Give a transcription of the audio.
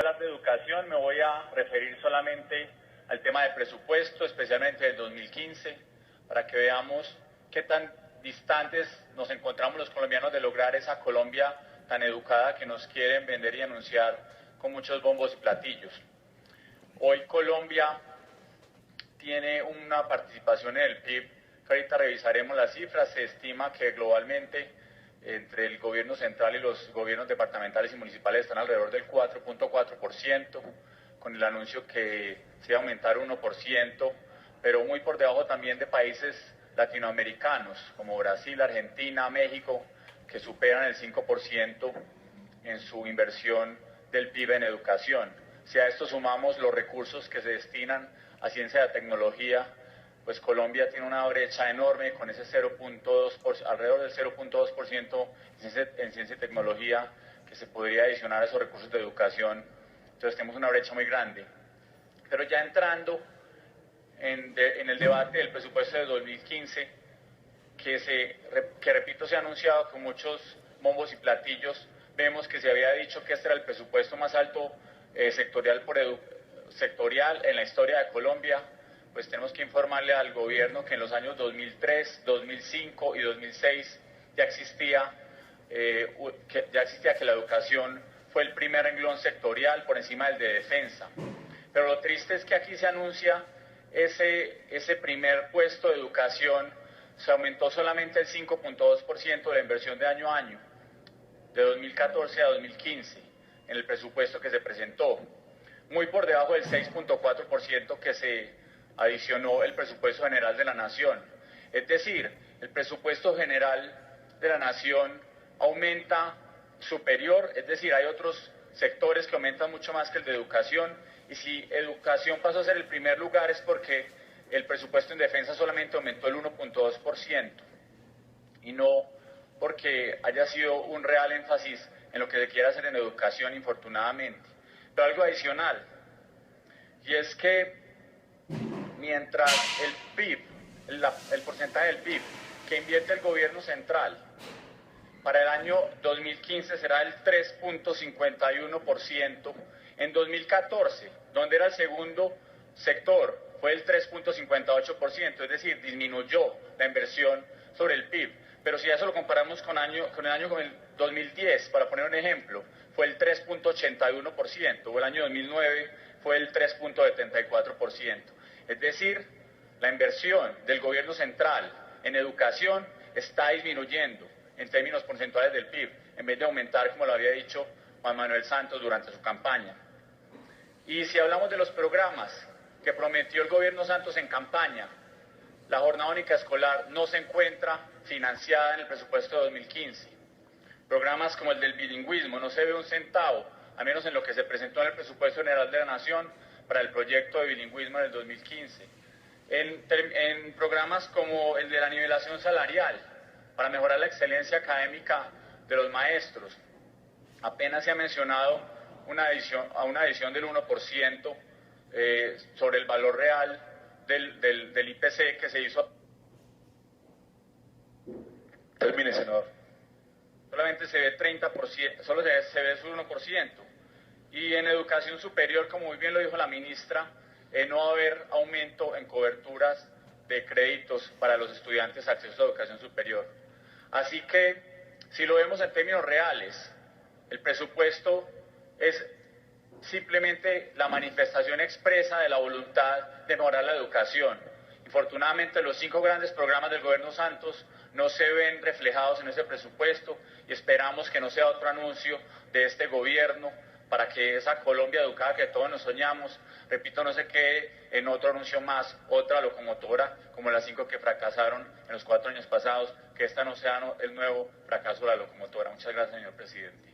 Hablar de educación, me voy a referir solamente al tema de presupuesto, especialmente del 2015, para que veamos qué tan distantes nos encontramos los colombianos de lograr esa Colombia tan educada que nos quieren vender y anunciar con muchos bombos y platillos. Hoy Colombia tiene una participación en el PIB, que ahorita revisaremos las cifras. Se estima que globalmente entre el gobierno central y los gobiernos departamentales y municipales están alrededor del 4.4%, con el anuncio que se iba a aumentar 1%, pero muy por debajo también de países latinoamericanos como Brasil, Argentina, México, que superan el 5% en su inversión del PIB en educación. Si a esto sumamos los recursos que se destinan a ciencia y tecnología, pues Colombia tiene una brecha enorme con ese 0.2%, alrededor del 0.2% en ciencia y tecnología que se podría adicionar a esos recursos de educación. Entonces tenemos una brecha muy grande. Pero ya entrando en el debate del presupuesto de 2015, que repito se ha anunciado con muchos bombos y platillos, vemos que se había dicho que este era el presupuesto más alto sectorial en la historia de Colombia. Pues tenemos que informarle al gobierno que en los años 2003, 2005 y 2006 ya existía que la educación fue el primer renglón sectorial por encima del de defensa. Pero lo triste es que aquí se anuncia ese primer puesto de educación, se aumentó solamente el 5.2% de la inversión de año a año, de 2014 a 2015, en el presupuesto que se presentó, muy por debajo del 6.4% que se adicionó el presupuesto general de la Nación. Es decir, el presupuesto general de la Nación aumenta superior, es decir, hay otros sectores que aumentan mucho más que el de educación, y si educación pasó a ser el primer lugar es porque el presupuesto en defensa solamente aumentó el 1.2%, y no porque haya sido un real énfasis en lo que se quiere hacer en educación, infortunadamente. Pero algo adicional, y es que mientras el PIB, el porcentaje del PIB que invierte el gobierno central para el año 2015 será el 3.51%, en 2014, donde era el segundo sector, fue el 3.58%, es decir, disminuyó la inversión sobre el PIB. Pero si eso lo comparamos con el 2010, para poner un ejemplo, fue el 3.81%, o el año 2009 fue el 3.74%. Es decir, la inversión del gobierno central en educación está disminuyendo en términos porcentuales del PIB, en vez de aumentar, como lo había dicho Juan Manuel Santos durante su campaña. Y si hablamos de los programas que prometió el gobierno Santos en campaña, la jornada única escolar no se encuentra financiada en el presupuesto de 2015. Programas como el del bilingüismo, no se ve un centavo, al menos en lo que se presentó en el presupuesto general de la Nación para el proyecto de bilingüismo en el 2015. En programas como el de la nivelación salarial, para mejorar la excelencia académica de los maestros, apenas se ha mencionado una adición del 1% sobre el valor real del IPC que se hizo. Termine, senador. Solamente se ve 30%, solo se ve su 1%. Y en educación superior, como muy bien lo dijo la ministra, no va a haber aumento en coberturas de créditos para los estudiantes de acceso a educación superior. Así que, si lo vemos en términos reales, el presupuesto es simplemente la manifestación expresa de la voluntad de mejorar la educación. Infortunadamente, los 5 grandes programas del gobierno Santos no se ven reflejados en ese presupuesto, y esperamos que no sea otro anuncio de este gobierno para que esa Colombia educada que todos nos soñamos, repito, no se quede en otro anuncio más, otra locomotora como las 5 que fracasaron en los 4 años pasados, que esta no sea el nuevo fracaso de la locomotora. Muchas gracias, señor presidente.